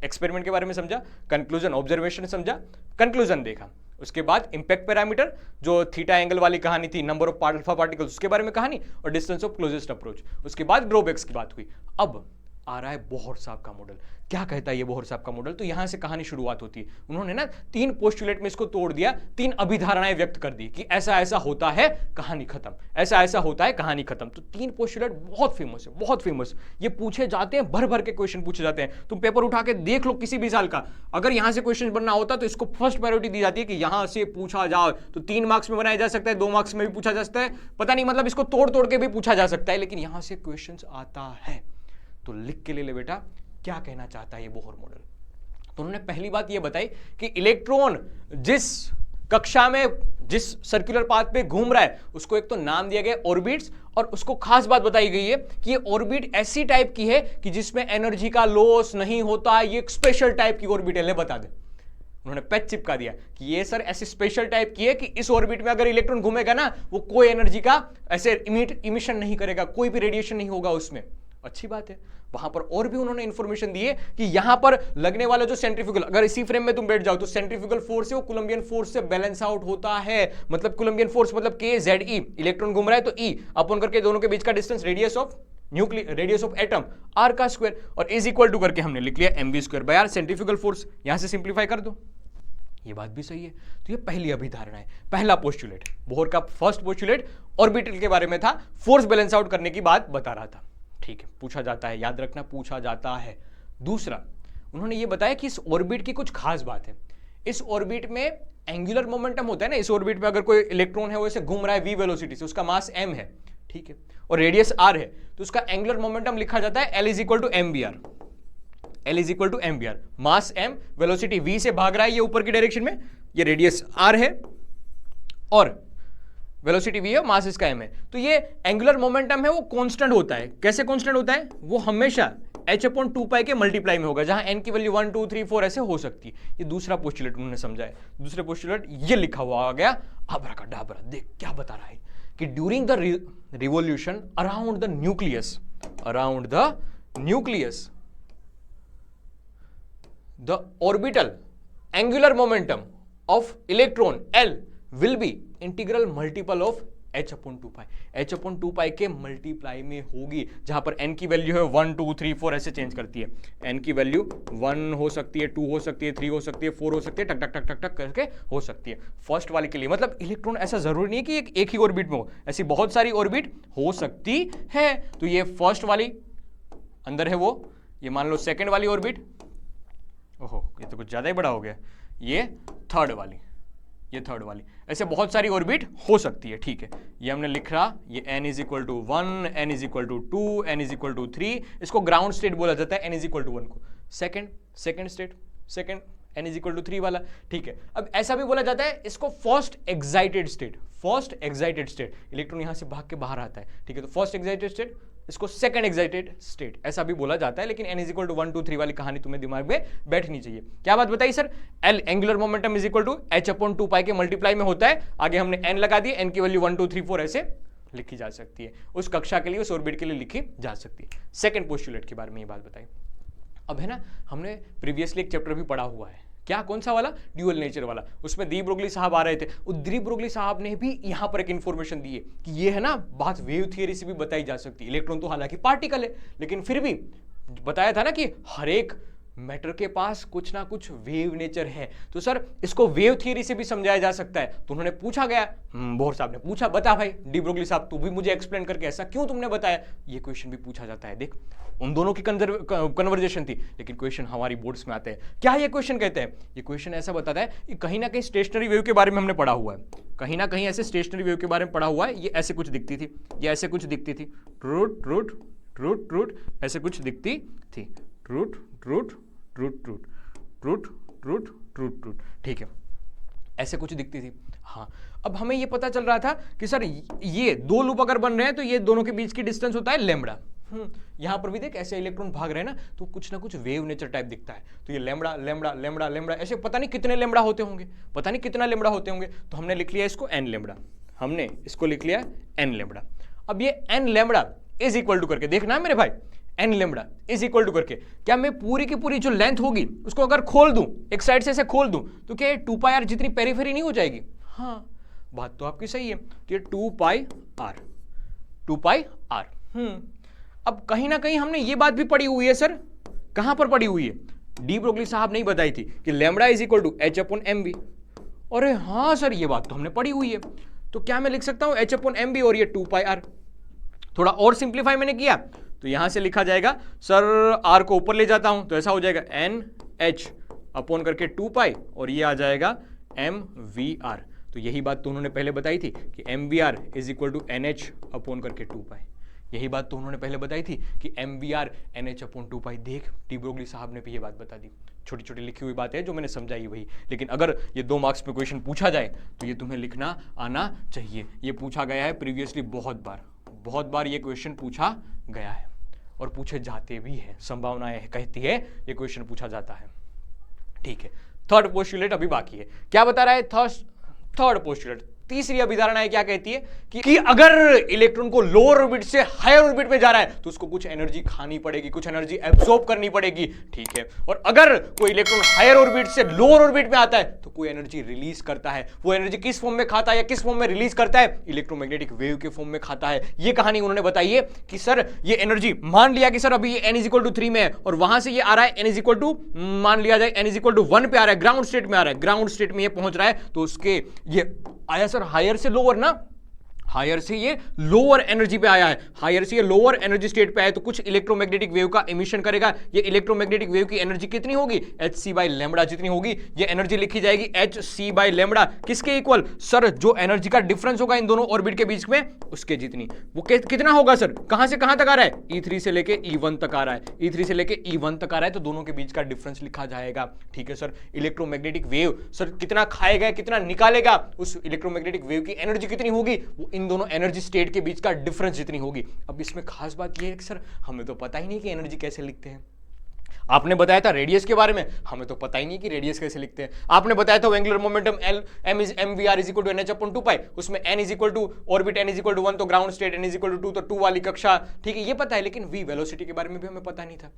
एक्सपेरिमेंट के बारे में समझा, कंक्लूजन ऑब्जर्वेशन समझा, कंक्लूजन देखा, उसके बाद इंपैक्ट पैरामीटर जो थीटा एंगल वाली कहानी थी, नंबर ऑफ अल्फा पार्टिकल्स उसके बारे में कहानी, और डिस्टेंस ऑफ क्लोजेस्ट अप्रोच, उसके बाद ड्रॉबैक्स की बात हुई। अब आ रहा है बोहर साहब का मॉडल। क्या कहता है ये बोहर साहब का मॉडल, तो यहां से कहानी शुरुआत होती है। उन्होंने ना 3 पोस्टुलेट में इसको तोड़ दिया, 3 अभिधारणाएं व्यक्त कर दी कि ऐसा ऐसा होता है, कहानी खत्म, ऐसा ऐसा होता है, कहानी खत्म। तो 3 पोस्टुलेट बहुत फेमस है, बहुत फेमस। ये पूछे जाते हैं, भर भर के क्वेश्चन पूछे जाते हैं। तुम पेपर उठा के देख लो किसी भी साल का, अगर यहां से क्वेश्चन बनना होता तो इसको फर्स्ट प्रायोरिटी दी जाती है कि यहां से पूछा जाओ। तो 3 मार्क्स में बनाया जा सकता है, 2 मार्क्स में भी पूछा जा सकता है, पता नहीं मतलब इसको तोड़ तोड़ के भी पूछा जा सकता है, लेकिन यहां से क्वेश्चन आता है। तो लिख के ले बेटा, क्या कहना चाहता है ये बोहर मॉडल। तो उन्होंने पहली बात यह बताई कि इलेक्ट्रॉन जिस कक्षा में जिस सर्कुलर पाथ पे घूम रहा है उसको एक तो नाम दिया गया ऑर्बिट्स, और उसको खास बात बताई गई है कि ये ऑर्बिट ऐसी टाइप की है कि जिसमें एनर्जी का लॉस नहीं होता, ये एक स्पेशल टाइप की ऑर्बिटल है। बता दे, उन्होंने पैच चिपका दिया कि ये सर ऐसी स्पेशल टाइप की है कि इस ऑर्बिट में अगर इलेक्ट्रॉन घूमेगा ना वो कोई एनर्जी का ऐसे इमिशन नहीं करेगा, कोई भी रेडिएशन नहीं होगा उसमें। अच्छी बात है। वहां पर और भी उन्होंने इंफॉर्मेशन दी है कि यहां पर लगने वाला जो सेंट्रीफ्यूगल, अगर इसी फ्रेम में तुम बैठ जाओ तो सेंट्रीफ्यूगल फोर्स है वो कोलंबियन फोर्स से बैलेंस आउट होता है। मतलब कोलंबियन फोर्स मतलब के जेड ई, इलेक्ट्रॉन घूम रहा है तो ई अपन करके दोनों के बीच का distance radius of atom R का स्क्वायर, और इज इक्वल टू करके हमने लिख लिया mv square by R centrifugal force. यहां से सिंप्लीफाई कर दो, ये बात भी सही है। तो ये पहली अभिधारणा है, पहला पोस्टुलेट। बोहर का फर्स्ट पोस्टुलेट ऑर्बिटल के बारे में था, फोर्स बैलेंस आउट करने की बात बता रहा था। ठीक है, पूछा जाता है, याद रखना पूछा जाता है। दूसरा, उन्होंने ये बताया कि इस ऑर्बिट की कुछ खास बात है। इस ऑर्बिट में एंगुलर मोमेंटम होता है ना, इस ऑर्बिट में अगर कोई इलेक्ट्रॉन है वो ऐसे घूम रहा है v वेलोसिटी से, उसका मास m है, ठीक है, और रेडियस r है, तो उसका एंगुलर मोमेंटम लिखा जाता है L is equal to mvr। L is equal to mvr, mass m, velocity v से भाग रहा है ये ऊपर की डायरेक्शन में, ये रेडियस r है और वेलोसिटी v है, मास इसका m है। तो ये एंगुलर मोमेंटम है वो कांस्टेंट होता है। कैसे कांस्टेंट होता है? वो हमेशा h/2π के मल्टीप्लाई में होगा, जहां n की वैल्यू 1 2 3 4 ऐसे हो सकती है। ये दूसरा पोस्टुलेट उन्होंने समझा है। दूसरे पोस्टुलेट ये लिखा हुआ आ गया अब्राकडाब्रा। देख क्या बता रहा है कि during the revolution around the nucleus the orbital angular momentum of electron L will be integral multiple of h/2π। h/2π के मल्टीप्लाई में होगी, जहां पर n की वैल्यू है 1 2 3 4 ऐसे चेंज करती है। n की वैल्यू 1 हो सकती है, 2 हो सकती है, 3 हो सकती है, 4 हो सकती है, टक टक टक टक टक करके हो सकती है। फर्स्ट वाले के लिए मतलब इलेक्ट्रॉन ऐसा जरूरी नहीं है कि एक ही ऑर्बिट में हो, ऐसी बहुत सारी ऑर्बिट हो सकती है। तो ये फर्स्ट वाली अंदर है वो, ये मान लो सेकेंड वाली ऑर्बिट, ओहो ये तो कुछ ज्यादा ही बड़ा हो गया, ये थर्ड वाली, ऐसे बहुत सारी ऑर्बिट हो सकती है। ठीक है, ये हमने लिख रहा, ये n is equal to 1, n is equal to 2, n is equal to 3, इसको ग्राउंड स्टेट बोला जाता है। n इज इक्वल टू 1 को second state, second n is equal to 3 वाला। ठीक है, अब ऐसा भी बोला जाता है इसको फर्स्ट एक्साइटेड स्टेट, इलेक्ट्रॉन यहां से भाग के बाहर आता है। ठीक है, तो फर्स्ट एक्साइटेड स्टेट, इसको सेकंड एक्साइटेड स्टेट ऐसा भी बोला जाता है। लेकिन n इज इक्वल टू 1 2 3 वाली कहानी तुम्हें दिमाग में बैठनी चाहिए। क्या बात बताई sir? L angular momentum is equal to h/2π के मल्टीप्लाई में होता है। आगे हमने n लगा दिए, n की वैल्यू 1 2 3 4 ऐसे लिखी जा सकती है, उस कक्षा के लिए, उस ऑर्बिट के लिए लिखी जा सकती है। सेकंड पोस्टुलेट के बारे में ये बात बताई। अब है ना, हमने प्रीवियसली एक चैप्टर भी पढ़ा हुआ है, क्या, कौन सा वाला? ड्यूअल नेचर वाला। उसमें दी ब्रोगली साहब आ रहे थे, दी ब्रोगली साहब ने भी यहां पर एक इंफॉर्मेशन दी है कि ये है ना बात वेव थियरी से भी बताई जा सकती है। इलेक्ट्रॉन तो हालांकि पार्टिकल है, लेकिन फिर भी बताया था ना कि हर एक मैटर के पास कुछ ना कुछ वेव नेचर है, तो सर इसको वेव थियरी से भी समझाया जा सकता है। तो उन्होंने पूछा गया, बोहर साहब ने पूछा, बता भाई डी ब्रोगली साहब तू भी मुझे एक्सप्लेन करके, ऐसा क्यों तुमने बताया? ये क्वेश्चन भी पूछा जाता है। देख, उन दोनों की कन्वर्जेशन थी, लेकिन क्वेश्चन हमारी बोर्ड्स में आते हैं। क्या ये क्वेश्चन कहते हैं? ये क्वेश्चन ऐसा बताता है कि कहीं ना कहीं स्टेशनरी वेव के बारे में हमने पढ़ा हुआ है, कहीं ना कहीं ऐसे स्टेशनरी वेव के बारे में पढ़ा हुआ है। ये ऐसे कुछ दिखती थी, ये ऐसे कुछ दिखती थी, रूट रूट रूट रूट ऐसे कुछ दिखती थी, root root root root root root root root. ठीक है, ऐसे कुछ दिखती थी। हाँ, अब हमें ये पता चल रहा था कि सर ये दो लूप अगर बन रहे हैं तो ये दोनों के बीच की डिस्टेंस होता है लैम्बडा। यहां पर भी देख ऐसे इलेक्ट्रॉन भाग रहे हैं ना, तो कुछ ना कुछ वेव नेचर टाइप दिखता है। तो ये लैम्बडा लैम्बडा लैम्बडा लैम्बडा ऐसे पता नहीं कितने लैम्बडा होते होंगे, पता नहीं कितना लैम्बडा होते होंगे। तो हमने लिख लिया इसको n लैम्बडा, हमने इसको लिख लिया n लैम्बडा। अब ये n lambda is equal to करके देखना मेरे भाई, n lambda is equal to करके क्या मैं पूरी की पूरी जो लेंथ होगी उसको अगर खोल दूं, एक साइड से ऐसे खोल दूं, तो क्या ये 2πr जितनी पेरिफेरी नहीं हो जाएगी? हाँ, बात तो आपकी सही है। तो ये 2πr। अब कहीं ना कहीं हमने ये बात भी पढ़ी हुई है सर, कहां पर पढ़ी हुई है? डी ब्रोगली साहब ने बताई थी कि lambda is equal to h/mv। अरे हाँ सर, ये बात तो हमने पढ़ी हुई है। तो क्या मैं लिख सकता हूं h/mv और ये 2πr? थोड़ा और सिंप्लीफाई मैंने किया तो यहां से लिखा जाएगा, सर r को ऊपर ले जाता हूं तो ऐसा हो जाएगा nh अपॉन करके 2π और ये आ जाएगा mvr। तो यही बात तो उन्होंने पहले बताई थी कि mvr is equal to nh upon करके 2π। यही बात तो उन्होंने पहले बताई थी कि mvr nh अपॉन 2π। देख, डी ब्रोगली साहब ने भी ये बात बता दी। छोटी छोटी लिखी हुई बातें हैं जो मैंने समझाई वही, लेकिन अगर ये 2 मार्क्स पे क्वेश्चन पूछा जाए तो ये तुम्हें लिखना आना चाहिए। ये पूछा गया है प्रीवियसली बहुत बार ये क्वेश्चन पूछा गया है और पूछे जाते भी हैं, संभावनाएं कहती है ये क्वेश्चन पूछा जाता है। ठीक है, थर्ड पोस्टुलेट अभी बाकी है। क्या बता रहा है थर्ड पोस्टुलेट? तीसरी अभिधारणा है, क्या कहती है कि अगर इलेक्ट्रॉन को लोअर ऑर्बिट से हायर ऑर्बिट में जा रहा है तो उसको कुछ एनर्जी खानी पड़ेगी, कुछ एनर्जी एब्सॉर्ब करनी पड़ेगी। ठीक है, और अगर कोई इलेक्ट्रॉन हायर ऑर्बिट से लोअर ऑर्बिट में आता है तो कोई एनर्जी रिलीज करता है। वो एनर्जी किस फॉर्म में खाता है या किस फॉर्म में रिलीज करता है? इलेक्ट्रोमैग्नेटिक वेव के फॉर्म में खाता है। ये कहानी उन्होंने बताई है कि सर ये एनर्जी, मान लिया कि सर अभी ये n=3 में है और वहां से ये आ रहा है मान लिया जाए n=1 पे आ रहा है, ग्राउंड स्टेट में आ रहा है, ग्राउंड स्टेट में ये पहुंच रहा है तो उसके ये आया सर हायर से लोअर ना, हायर से ये लोअर एनर्जी पे आया है, हायर से ये लोअर एनर्जी स्टेट पे आया तो कुछ इलेक्ट्रोमैग्नेटिक वेव का एमिशन करेगा। ये इलेक्ट्रोमैग्नेटिक वेव की एनर्जी कितनी होगी? hc/λ जितनी होगी। ये एनर्जी लिखी जाएगी hc/λ किसके इक्वल? सर जो एनर्जी का डिफरेंस होगा इन दोनों ऑर्बिट के बीच में उसके जितनी। वो कितना होगा सर? कहां से कहां तक आ रहा है? E3 से लेके E1 तक आ रहा है, E3 से लेके E1 तक आ रहा है तो दोनों के बीच का डिफरेंस लिखा जाएगा। ठीक है सर, इलेक्ट्रोमैग्नेटिक वेव सर कितना खाएगा कितना निकालेगा, उस इलेक्ट्रोमैग्नेटिक वेव की एनर्जी कितनी होगी, वो इन दोनों एनर्जी स्टेट के बीच का डिफरेंस जितनी होगी। अब इसमें खास बात यह है कि सर हमें तो पता ही नहीं कि एनर्जी कैसे लिखते हैं। आपने बताया था रेडियस के बारे में, हमें तो पता ही नहीं कि रेडियस कैसे लिखते हैं। आपने बताया था एंगुलर मोमेंटम mvr=nh/2π, उसमें n ऑर्बिट n=1 तो ग्राउंड स्टेट n=2 तो 2 वाली कक्षा, ठीक है ये पता है, लेकिन v वेलोसिटी के बारे में भी हमें पता नहीं था।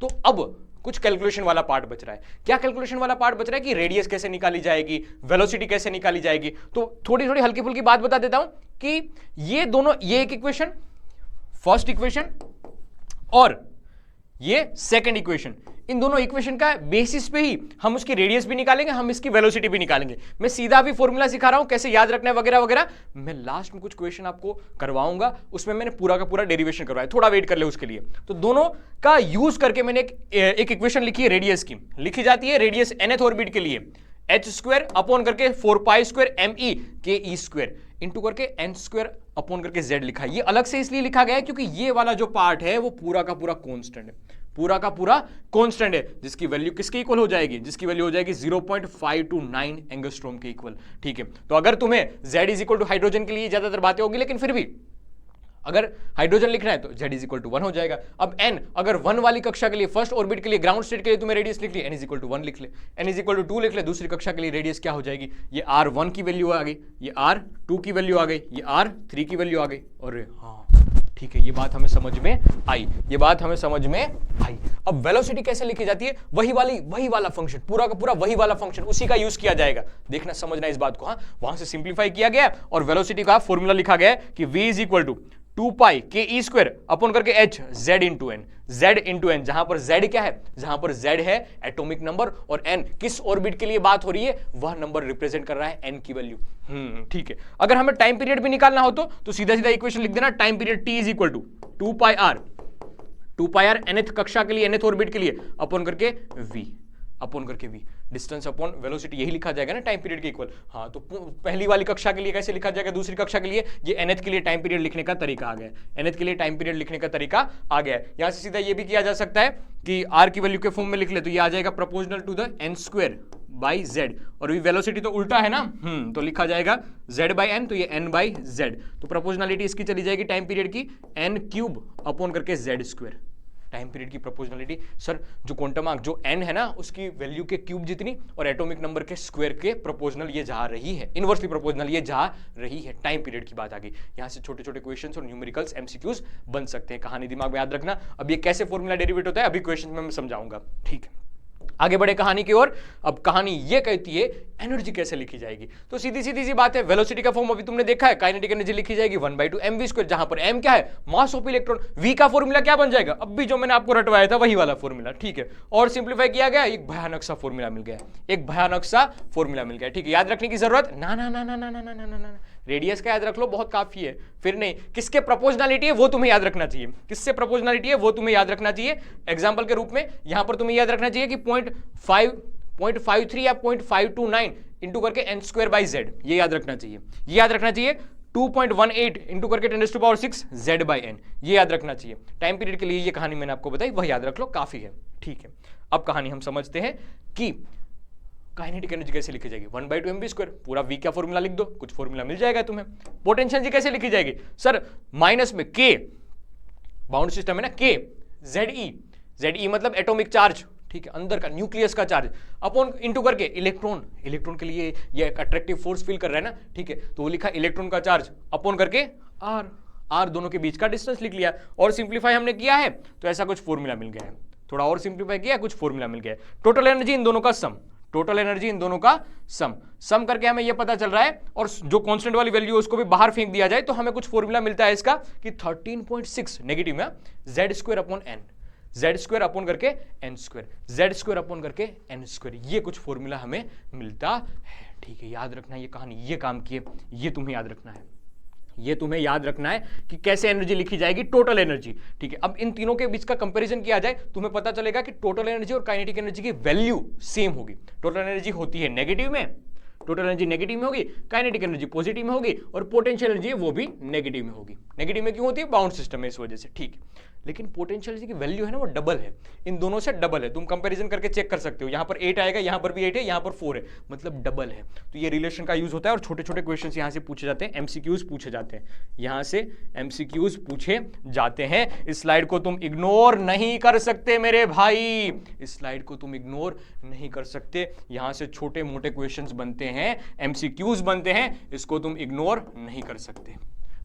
तो अब कुछ कैलकुलेशन वाला पार्ट बच रहा है। क्या कैलकुलेशन वाला पार्ट बच रहा है कि रेडियस कैसे निकाली जाएगी, वेलोसिटी कैसे निकाली जाएगी। तो थोड़ी थोड़ी हल्की फुल्की बात बता देता हूं कि ये दोनों, ये एक इक्वेशन, फर्स्ट इक्वेशन और ये सेकंड इक्वेशन, इन दोनों इक्वेशन का बेसिस पे ही हम उसकी रेडियस भी निकालेंगे, हम इसकी वेलोसिटी भी निकालेंगे। मैं सीधा भी फॉर्मूला सिखा रहा हूं कैसे याद रखना है वगैरह वगैरह। मैं लास्ट में कुछ क्वेश्चन आपको करवाऊंगा, उसमें मैंने पूरा का पूरा डेरिवेशन करवाया, थोड़ा वेट कर ले उसके लिए। तो दोनों का यूज करके मैंने एक इक्वेशन लिखी है रेडियस की, लिखी जाती है रेडियस nth ऑर्बिट के लिए h² अपॉन करके 4π² me के e² इंटू करके n² अपॉन करके z लिखा है। ये अलग से इसलिए लिखा गया है क्योंकि ये वाला जो पार्ट है वो पूरा का पूरा कांस्टेंट है, पूरा का पूरा कांस्टेंट है, जिसकी वैल्यू किसके इक्वल हो जाएगी? जिसकी वैल्यू हो जाएगी 0.529 एंगस्ट्रॉम के इक्वल। ठीक है, तो अगर तुम्हें z हाइड्रोजन के लिए ज्यादातर बातें होगी, लेकिन फिर भी अगर हाइड्रोजन लिखना है तो z=1 हो जाएगा। अब n अगर 1 वाली कक्षा के लिए, फर्स्ट ऑर्बिट के लिए, ग्राउंड स्टेट के लिए तुम्हें रेडियस लिख ली, n=1 लिख ले, n=2 लिख ले, दूसरी कक्षा के लिए रेडियस क्या हो जाएगी? ये r1 की वैल्यू आ गई, ये r2 की वैल्यू आ गई, ये r3 की वैल्यू आ गई। और हाँ ठीक है, ये बात हमें समझ में आई, ये बात हमें समझ में आई। अब वेलोसिटी कैसे लिखी जाती है? वही वाला फंक्शन, पूरा का पूरा वही वाला फंक्शन, उसी का यूज किया जाएगा। देखना समझना इस बात को। हाँ, वहां से सिंप्लीफाई किया गया और वेलोसिटी का फॉर्मूला लिखा गया है कि v 2π के e² अपॉन करके h z into n, z into n, जहां पर z क्या है? जहां पर z है एटॉमिक नंबर और n किस ऑर्बिट के लिए बात हो रही है, वह नंबर रिप्रेजेंट कर रहा है n की वैल्यू। ठीक है, अगर हमें टाइम पीरियड भी निकालना हो तो सीधा सीधा इक्वेशन लिख देना, time period t = 2πr nth कक्षा के लिए, nth ऑर्बिट के लिए अपॉन करके v, अपॉन करके v, डिस्टेंस अपॉन वेलोसिटी, यही लिखा जाएगा ना टाइम पीरियड के इक्वल। हाँ, तो पहली वाली कक्षा के लिए कैसे लिखा जाएगा, दूसरी कक्षा के लिए? ये nth के लिए टाइम पीरियड लिखने का तरीका आ गया, nth के लिए टाइम पीरियड लिखने का तरीका आ गया। यहां से सीधा ये भी किया जा सकता है कि r की वैल्यू के फॉर्म में लिख ले तो ये आ जाएगा प्रोपोर्शनल टू द n²/z, और ये वेलोसिटी तो उल्टा है ना, तो लिखा जाएगा z/n, तो ये n/z, तो प्रोपोर्शनलिटी इसकी चली जाएगी टाइम पीरियड की n³ अपॉन करके z²। टाइम पीरियड की प्रोपोर्शनलिटी सर, जो क्वांटम जो n है ना उसकी वैल्यू के क्यूब जितनी और एटॉमिक नंबर के स्क्वायर के प्रोपोर्शनल ये जा रही है, इनवर्सली प्रोपोर्शनल ये जा रही है। टाइम पीरियड की बात आ गई। यहां से छोटे छोटे क्वेश्चंस और न्यूमेरिकल्स एमसीक्यूज बन सकते हैं, कहानी दिमाग में याद रखना। अब ये कैसे फॉर्मूला डेरिवेट होता है अभी क्वेश्चन में मैं समझाऊंगा। ठीक है, आगे बढ़े कहानी की ओर। अब कहानी ये कहती है एनर्जी कैसे लिखी जाएगी, तो सीधी सी बात है, वेलोसिटी का फॉर्म अभी तुमने देखा है, काइनेटिक एनर्जी लिखी जाएगी 1/2 mv², जहां पर m क्या है? Mass of electron. v का फॉर्मूला क्या बन जाएगा? अब भी जो मैंने आपको रटवाया था वही वाला फॉर्मूला। ठीक है, और सिंप्लीफाई किया गया, एक भयानक सा फॉर्मूला मिल गया, एक भयानक सा फॉर्मूला मिल गया। ठीक है, याद रखने की जरूरत ना ना ना ना ना ना ना ना ना, रेडियस का याद रख लो, बहुत काफी है। फिर नहीं, किसके प्रोपोर्शनलिटी है वो तुम्हें याद रखना चाहिए, किससे प्रोपोर्शनलिटी है वो तुम्हें याद रखना चाहिए। एग्जांपल के रूप में यहां पर तुम्हें याद रखना चाहिए कि 0.53 या 0.529 इंटू करके n²/z, ये याद रखना चाहिए। ये याद रखना चाहिए 2.18 इंटू करके 10⁻⁶ z/n, ये याद रखना चाहिए। टाइम पीरियड के लिए ये कहानी मैंने आपको बताई, वह याद रख लो, काफी है। ठीक है, अब कहानी हम समझते हैं कि काइनेटिक एनर्जी कैसे लिखी जाएगी। 1/2 mv², पूरा v का फॉर्मूला लिख दो, कुछ फॉर्मूला मिल जाएगा तुम्हें। पोटेंशियल एनर्जी कैसे लिखी जाएगी सर, माइनस में k, बाउंड सिस्टम है ना, k Ze मतलब एटॉमिक चार्ज, ठीक है, अंदर का न्यूक्लियस का चार्ज, अपॉन इंटू करके इलेक्ट्रॉन के लिए ये एक अट्रैक्टिव फोर्स फील कर रहा है ना, ठीक है, तो वो लिखा इलेक्ट्रॉन का चार्ज अपॉन करके r दोनों के बीच का डिस्टेंस लिख लिया। और सिंप्लीफाई हमने किया है तो ऐसा कुछ फॉर्मूला मिल गया है, थोड़ा और सिंप्लीफाई किया, कुछ फॉर्मूला मिल गया है। टोटल एनर्जी इन दोनों का सम, टोटल एनर्जी इन दोनों का सम करके हमें यह पता चल रहा है, और जो कांस्टेंट वाली वैल्यू है उसको भी बाहर फेंक दिया जाए तो हमें कुछ फॉर्मूला मिलता है इसका कि 13.6 नेगेटिव में z² upon n, z² upon करके n², z² अपॉन करके n², ये कुछ फॉर्मूला हमें मिलता है। ठीक है, याद रखना ये कहानी, ये काम किए, ये तुम्हें याद रखना है, ये तुम्हें याद रखना है कि कैसे एनर्जी लिखी जाएगी, टोटल एनर्जी। ठीक है, अब इन तीनों के बीच का कंपैरिजन किया जाए, तुम्हें पता चलेगा कि टोटल एनर्जी और काइनेटिक एनर्जी की वैल्यू सेम होगी। टोटल एनर्जी होती है नेगेटिव में, टोटल एनर्जी नेगेटिव में होगी, काइनेटिक एनर्जी पॉजिटिव में होगी, और पोटेंशियल एनर्जी वो भी नेगेटिव में होगी। नेगेटिव में क्यों होती है, बाउंड सिस्टम है इस वजह से। ठीक है, लेकिन पोटेंशियल एनर्जी की वैल्यू है ना वो डबल है, इन दोनों से डबल है, तुम कंपैरिजन करके चेक कर सकते हो, यहां पर 8 आएगा, यहां पर भी 8 है, यहां पर 4 है, मतलब डबल है। तो ये रिलेशन का यूज होता है और छोटे छोटे क्वेश्चन यहां से पूछे जाते हैं, एमसीक्यूज पूछे जाते हैं, यहां से एमसीक्यूज पूछे जाते हैं। इस स्लाइड को तुम इग्नोर नहीं कर सकते मेरे भाई, इस स्लाइड को तुम इग्नोर नहीं कर सकते, यहां से छोटे मोटे क्वेश्चंस बनते हैं, एमसीक्यूज बनते हैं, इसको तुम इग्नोर नहीं कर सकते।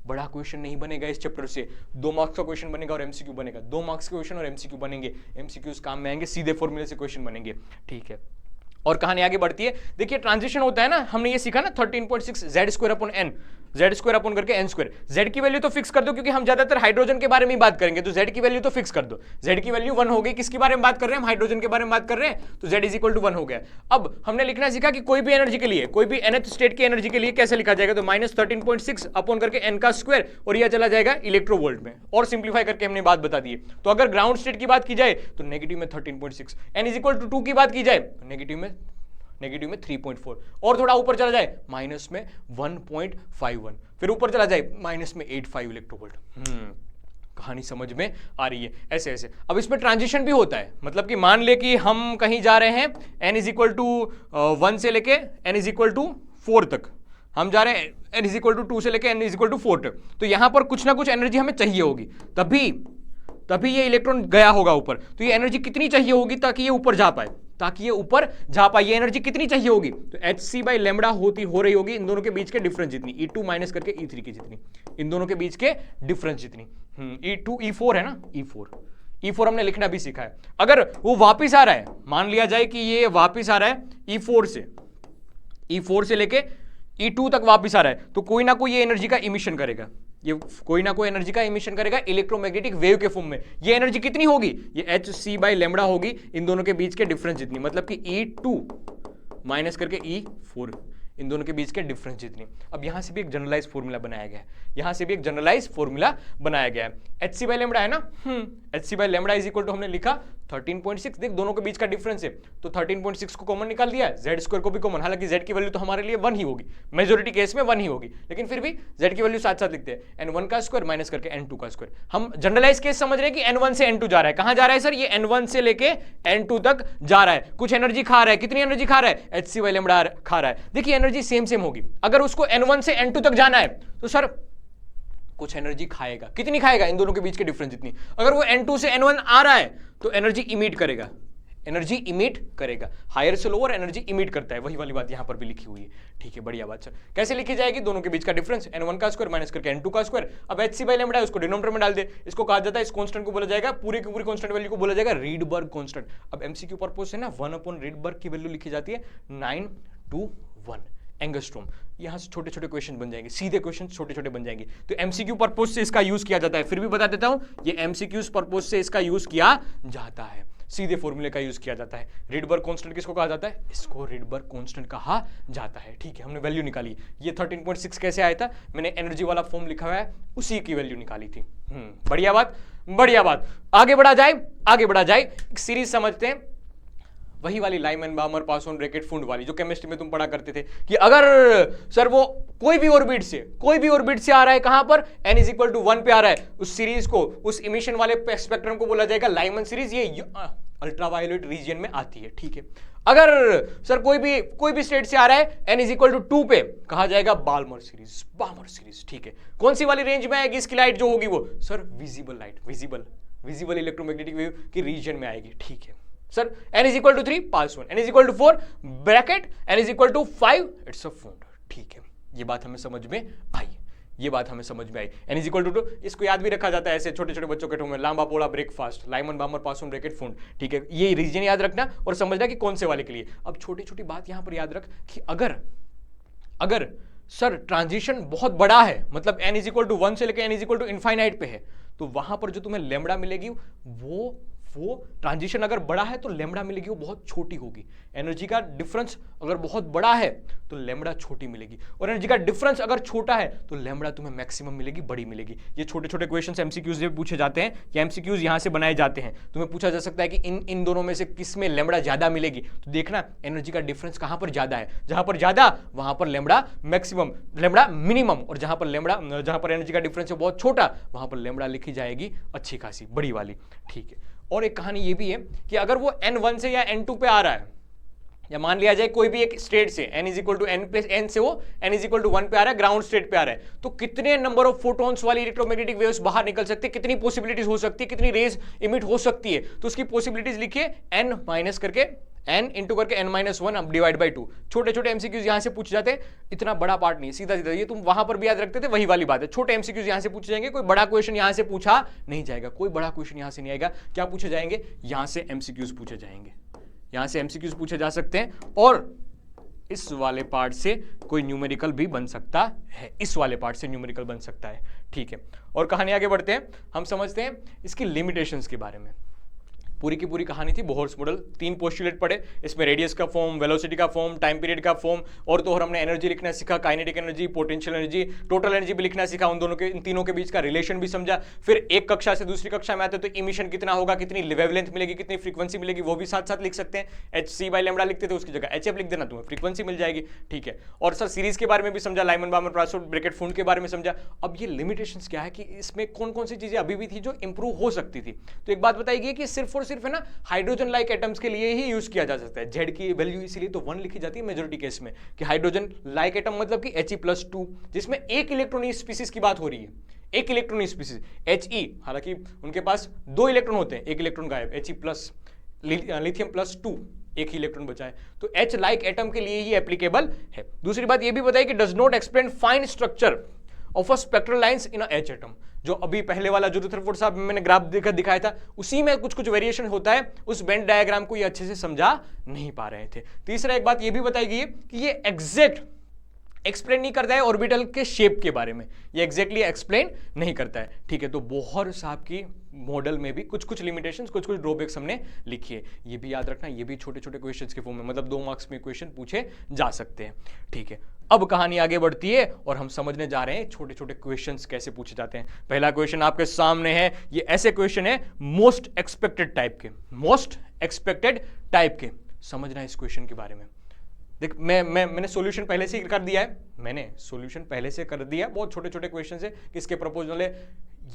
बड़ा क्वेश्चन नहीं बनेगा इस चैप्टर से, 2 मार्क्स का क्वेश्चन बनेगा और एमसीक्यू बनेगा, 2 मार्क्स के क्वेश्चन और एमसीक्यू बनेंगे, एमसीक्यूज काम में आएंगे, सीधे फॉर्मूले से क्वेश्चन बनेंगे। ठीक है, और कहानी आगे बढ़ती है। देखिए ट्रांजिशन होता है ना, हमने ये सीखा ना 13.6 z² upon n, z² upon करके n², z की वैल्यू तो फिक्स कर दो क्योंकि हम ज्यादातर हाइड्रोजन के बारे में बात करेंगे, तो z की वैल्यू तो फिक्स कर दो, z की वैल्यू 1 हो गई। किसके बारे में बात कर रहे हैं, हम हाइड्रोजन के बारे में बात कर रहे हैं, तो z इज इक्वल टू 1 हो गया। अब हमने लिखना सीखा कि कोई भी एनर्जी के लिए, कोई भी nth स्टेट की एनर्जी के लिए कैसे लिखा जाएगा, तो -13.6 अपॉन करके n का स्क्वायर, और यह चला जाएगा इलेक्ट्रोवोल्ट में, और सिंप्लीफाई करके हमने बात बता दी है। तो अगर ग्राउंड स्टेट की बात की जाए तो नेगेटिव में 13.6, n इज इक्वल टू 2 की बात की जाए तो नेगेटिव में 3.4, और थोड़ा ऊपर चला जाए माइनस में 1.51, फिर ऊपर चला जाए माइनस में 85 इलेक्ट्रोवोल्ट। कहानी समझ में आ रही है, ऐसे ऐसे। अब इसमें ट्रांजिशन भी होता है, मतलब कि मान ले कि हम कहीं जा रहे हैं, n इज इक्वल टू 1 से लेके n इज इक्वल टू 4 तक हम जा रहे हैं, n इज इक्वल टू 2 से लेके n इज इक्वल टू 4 तक, तो यहां पर कुछ ना कुछ एनर्जी हमें चाहिए होगी, तभी ये इलेक्ट्रॉन गया होगा ऊपर। तो ये एनर्जी कितनी चाहिए होगी ताकि ये ऊपर जा पाए, ये एनर्जी कितनी चाहिए होगी, तो hc/λ हो रही होगी इन दोनों के बीच के डिफरेंस जितनी, E2 माइनस करके E3 की जितनी, इन दोनों के बीच के डिफरेंस जितनी। E2 E4 है ना, E4 हमने लिखना भी सीखा है। अगर वो वापिस आ रहा है, मान लिया जाए कि ये वापिस आ रहा है E4 से लेके E2 तक वापिस आ रहा है, तो कोई ना कोई ये एनर्जी का इमिशन करेगा, ये कोई ना कोई एनर्जी का इमिशन करेगा इलेक्ट्रोमैग्नेटिक वेव के फॉर्म में। ये एनर्जी कितनी होगी, ये hc/λ होगी इन दोनों के बीच के डिफरेंस जितनी, मतलब कि E2 माइनस करके E4, इन दोनों के बीच के डिफरेंस जितनी। अब यहां से भी एक जनरलाइज फॉर्मूला बनाया गया है, hc/λ है ना, hc/λ इज इक्वल टू हमने लिखा 13.6, देख दोनों के बीच का डिफरेंस है, तो 13.6 को कॉमन निकाल दिया, z² को भी कॉमन, हालांकि z की वैल्यू तो हमारे लिए 1 ही होगी, मेजॉरिटी केस में 1 ही होगी, लेकिन फिर भी z की वैल्यू साथ साथ लिखते हैं, n1 का स्क्वायर माइनस करके n2 का स्क्वायर। हम जनरलाइज केस समझ रहे हैं कि n1 से n2 जा रहा है, कहां जा रहा है सर, ये n1 से लेके n2 तक जा रहा है, कुछ एनर्जी खा रहा है, कितनी एनर्जी खा रहा है, hc/λ खा रहा है। देखिए एनर्जी सेम होगी, अगर उसको n1 से n2 तक जाना है तो सर कुछ एनर्जी खाएगा, कितनी खाएगा, इन दोनों के बीच के डिफरेंस जितनी। अगर वो n2 से n1 आ रहा है तो एनर्जी इमिट करेगा, हायर से लोअर एनर्जी इमिट करता है, वही वाली बात यहां पर भी लिखी हुई है। ठीक है, बढ़िया बात। सर कैसे लिखी जाएगी, दोनों के बीच का डिफरेंस n1 का स्क्वायर माइनस करके n2 का स्क्वायर। अब hc/λ है, उसको डिनोमिनेटर में डाल दे, इसको कहा जाता है, इस कांस्टेंट को बोला जाएगा, पूरी की पूरी कांस्टेंट वैल्यू को बोला जाएगा रीडबर्ग कांस्टेंट। अब एमसीक्यू पर्पस से ना 1/रीडबर्ग की वैल्यू लिखी जाती है 921 एंगस्ट्रॉम। यहां से छोटे छोटे क्वेश्चन बन जाएंगे, सीधे क्वेश्चन छोटे छोटे बन जाएंगे, तो एमसीक्यू पर्पस से इसका यूज किया जाता है। फिर भी बता देता हूं, ये एमसीक्यूज पर्पस से इसका यूज किया जाता है, सीधे फॉर्मूले का यूज किया जाता है। रीडबर्ग कांस्टेंट किसको कहा जाता है, इसको रीडबर्ग कांस्टेंट कहा जाता है। ठीक है, हमने वैल्यू निकाली। ये 13.6 कैसे आया था, मैंने एनर्जी वाला फॉर्म लिखा हुआ है, उसी की वैल्यू निकाली थी। बढ़िया बात। आगे बढ़ा जाए, एक सीरीज समझते हैं, वही वाली लाइमन बामर पासोन ब्रैकेट फुंड वाली जो केमिस्ट्री में तुम पढ़ा करते थे, कि अगर सर वो कोई भी ऑर्बिट से आ रहा है, कहां पर n इज इक्वल टू 1 पे आ रहा है, उस सीरीज को, उस इमिशन वाले स्पेक्ट्रम को बोला जाएगा लाइमन सीरीज। ये अल्ट्रावायोलेट रीजन में आती है। ठीक है, अगर सर कोई भी स्टेट से आ रहा है n इज इक्वल टू 2 पे, कहा जाएगा बाल्मर सीरीज। ठीक है, कौन सी वाली रेंज में आएगी इसकी लाइट जो होगी वो? Sir visible light, visible electromagnetic wave की रीजन में आएगी। ठीक है sir, n is equal to 3 Paschen 1, n is equal to 4 Brackett, n is equal to 5 it's a Pfund. ठीक है, ये बात हमें समझ में आई, n इज इक्वल टू 2, इसको याद भी रखा जाता है ऐसे छोटे छोटे बच्चों के में, लांबा पोला ब्रेकफास्ट, लाइमन बामर पास ऑन ब्रैकेट फूड। ठीक है, ये रीजन याद रखना और समझना कि कौन से वाले के लिए। अब छोटी छोटी बात यहां पर याद रख कि अगर सर ट्रांजिशन बहुत बड़ा है, मतलब n इज इक्वल टू 1 से लेकर n is equal to infinite पे है, तो वहां पर जो तुम्हें लेमड़ा मिलेगी वो ट्रांजिशन अगर बड़ा है तो लेमड़ा मिलेगी वो बहुत छोटी होगी। एनर्जी का डिफरेंस अगर बहुत बड़ा है तो लेमड़ा छोटी मिलेगी, और एनर्जी का डिफरेंस अगर छोटा है तो लेमड़ा तुम्हें मैक्सिमम मिलेगी, बड़ी मिलेगी। ये छोटे छोटे क्वेश्चंस एमसीक्यूज में पूछे जाते हैं, या एमसीक्यूज यहां से बनाए जाते हैं। तुम्हें पूछा जा सकता है कि इन दोनों में से किस में लेमड़ा ज्यादा मिलेगी, तो देखना एनर्जी का डिफरेंस कहां पर ज्यादा है, जहां पर ज्यादा वहां पर लेमड़ा मैक्सिमम, लेमड़ा मिनिमम, और जहां पर एनर्जी का डिफरेंस है बहुत छोटा, वहां पर लेमड़ा लिखी जाएगी अच्छी खासी बड़ी वाली। ठीक है, और एक कहानी ये भी है कि अगर वो n1 से या n2 पे आ रहा है, या मान लिया जाए कोई भी एक स्टेट से n is equal to n plus n से वो n इज इक्वल टू 1 पे आ रहा है, ग्राउंड स्टेट पे आ रहा है, तो कितने नंबर ऑफ फोटॉन्स वाली इलेक्ट्रोमैग्नेटिक वेव्स बाहर निकल सकती है, कितनी पॉसिबिलिटीज हो सकती है, कितनी रेज इमिट हो सकती है। तो उसकी पॉसिबिलिटीज लिखिए n माइनस करके n इंटू करके n-1 अब डिवाइड बाई 2। छोटे छोटे एमसीक्यूज यहां से पूछे जाते हैं, इतना बड़ा पार्ट नहीं, सीधा सीधा ये तुम वहां पर भी याद रखते थे, वही वाली बात है। छोटे एमसीक्यूज यहां से पूछे जाएंगे, कोई बड़ा क्वेश्चन यहां से पूछा नहीं जाएगा, कोई बड़ा क्वेश्चन यहां से नहीं आएगा। क्या पूछे जाएंगे? यहां से एमसीक्यूज पूछे जाएंगे, यहां से एमसीक्यूज पूछे जा सकते हैं, और इस वाले पार्ट से कोई न्यूमेरिकल भी बन सकता है, इस वाले पार्ट से न्यूमेरिकल बन सकता है। ठीक है, और कहानी आगे बढ़ते हैं, हम समझते हैं इसकी लिमिटेशंस के बारे में। पूरी की पूरी कहानी थी बोहर्स मॉडल, 3 पोस्टुलेट पढ़े, इसमें रेडियस का फॉर्म, वेलोसिटी का फॉर्म, टाइम पीरियड का फॉर्म, और तो और हमने एनर्जी लिखना सीखा, kinetic energy, potential energy, total energy भी लिखना सीखा, इन तीनों के बीच का रिलेशन भी समझा। फिर एक कक्षा से दूसरी कक्षा में आते तो इमिशन कितना होगा, कितनी वेवलेंथ मिलेगी, कितनी फ्रीक्वेंसी मिलेगी, वो भी साथ साथ लिख सकते हैं। hc/λ लिखते थे, उसकी जगह hf लिख देना, तुम्हें फ्रीक्वेंसी मिल जाएगी। ठीक है, और सर सीरीज के बारे में भी समझा, लाइमन बामर पास ऑन ब्रैकेट फूड के बारे में समझा। अब ये लिमिटेशंस क्या है कि इसमें कौन कौन सी चीजें अभी भी थी जो इंप्रूव हो सकती थी। तो एक बात बताइए कि सिर्फ और सिर्फ है ना हाइड्रोजन लाइक एटम्स के लिए ही यूज किया जा सकता है। जेड की वैल्यू इसीलिए तो 1 लिखी जाती है मेजॉरिटी केस में, कि हाइड्रोजन लाइक एटम मतलब कि He+2, जिसमें एक इलेक्ट्रॉनिक स्पीसीज की बात हो रही है, एक इलेक्ट्रॉनिक स्पीसीज He, हालांकि उनके पास 2 इलेक्ट्रॉन होते हैं, एक इलेक्ट्रॉन गायब, He+, लिथियम +2, एक ही इलेक्ट्रॉन बचा है, तो H लाइक एटम के लिए ही एप्लीकेबल है। दूसरी बात ये भी बताइए कि does not explain fine structure of a spectral lines in a H atom. जो अभी पहले वाला जो रुदरफोर्ड साहब मैंने ग्राफ देखकर दिखाया था, उसी में कुछ कुछ वेरिएशन होता है, उस वेन डायग्राम को ये अच्छे से समझा नहीं पा रहे थे। तीसरा एक बात ये भी बताई गई कि ये एग्जैक्ट एक्सप्लेन नहीं करता है ऑर्बिटल के शेप के बारे में, ये एग्जैक्टली एक्सप्लेन नहीं करता है। ठीक है, तो बोहर साहब की मॉडल में भी कुछ कुछ लिमिटेशंस, कुछ कुछ ड्रॉबैक्स हमने लिखी है, ये भी याद रखना। ये भी छोटे छोटे क्वेश्चंस के फॉर्म में, मतलब 2 मार्क्स में क्वेश्चन पूछे जा सकते हैं। ठीक है, अब कहानी आगे बढ़ती है और हम समझने जा रहे हैं छोटे छोटे क्वेश्चंस कैसे पूछे जाते हैं। पहला क्वेश्चन आपके सामने है, ये ऐसे क्वेश्चन है मोस्ट एक्सपेक्टेड टाइप के, मोस्ट एक्सपेक्टेड टाइप के। समझना है इस क्वेश्चन के बारे में। देख, मैंने सॉल्यूशन पहले से कर दिया है, बहुत छोटे छोटे क्वेश्चन है, किसके प्रपोजल है,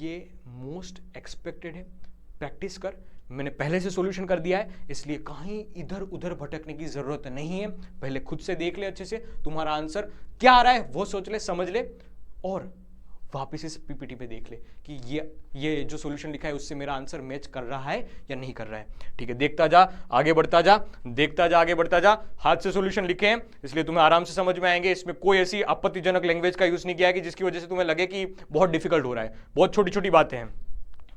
ये मोस्ट एक्सपेक्टेड है, प्रैक्टिस कर। मैंने पहले से सॉल्यूशन कर दिया है, इसलिए कहीं इधर उधर भटकने की जरूरत नहीं है। पहले खुद से देख ले अच्छे से, तुम्हारा आंसर क्या आ रहा है वो सोच ले, समझ ले, और वापस इस पीपीटी पे देख ले कि ये जो सॉल्यूशन लिखा है उससे मेरा आंसर मैच कर रहा है या नहीं कर रहा है। ठीक है, देखता जा, आगे बढ़ता जा, देखता जा, आगे बढ़ता जा। हाथ से सॉल्यूशन लिखे हैं इसलिए तुम्हें आराम से समझ में आएंगे। इसमें कोई ऐसी आपत्तिजनक लैंग्वेज का यूज नहीं किया है कि जिसकी वजह से तुम्हें लगे कि बहुत डिफिकल्ट हो रहा है। बहुत छोटी छोटी बातें हैं,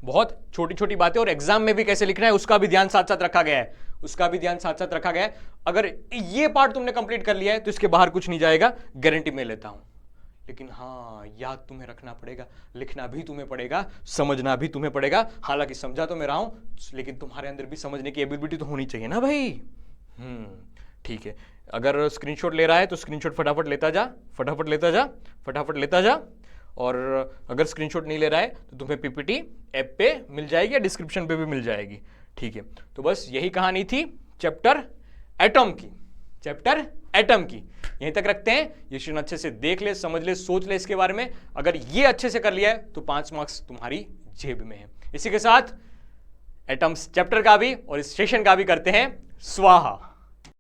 बहुत छोटी छोटी बातें, और एग्जाम में भी कैसे लिखना है उसका भी ध्यान साथ साथ रखा गया है, अगर ये पार्ट तुमने कंप्लीट कर लिया है तो इसके बाहर कुछ नहीं जाएगा, गारंटी मैं लेता हूं। लेकिन हाँ, याद तुम्हें रखना पड़ेगा, लिखना भी तुम्हें पड़ेगा, समझना भी तुम्हें पड़ेगा। हालांकि समझा तो मैं रहा हूं, लेकिन तुम्हारे अंदर भी समझने की एबिलिटी तो होनी चाहिए ना भाई। ठीक है, अगर स्क्रीनशॉट ले रहा है तो स्क्रीनशॉट फटाफट लेता जा, और अगर स्क्रीनशॉट नहीं ले रहा है तो तुम्हें पीपीटी ऐप पे मिल जाएगी या डिस्क्रिप्शन पे भी मिल जाएगी। ठीक है, तो बस यही कहानी थी चैप्टर एटम की। यहीं तक रखते हैं। ये क्वेश्चन अच्छे से देख ले, समझ ले, सोच ले इसके बारे में। अगर ये अच्छे से कर लिया है तो 5 मार्क्स तुम्हारी जेब में है। इसी के साथ एटम्स चैप्टर का भी और इस सेशन का भी करते हैं स्वाहा।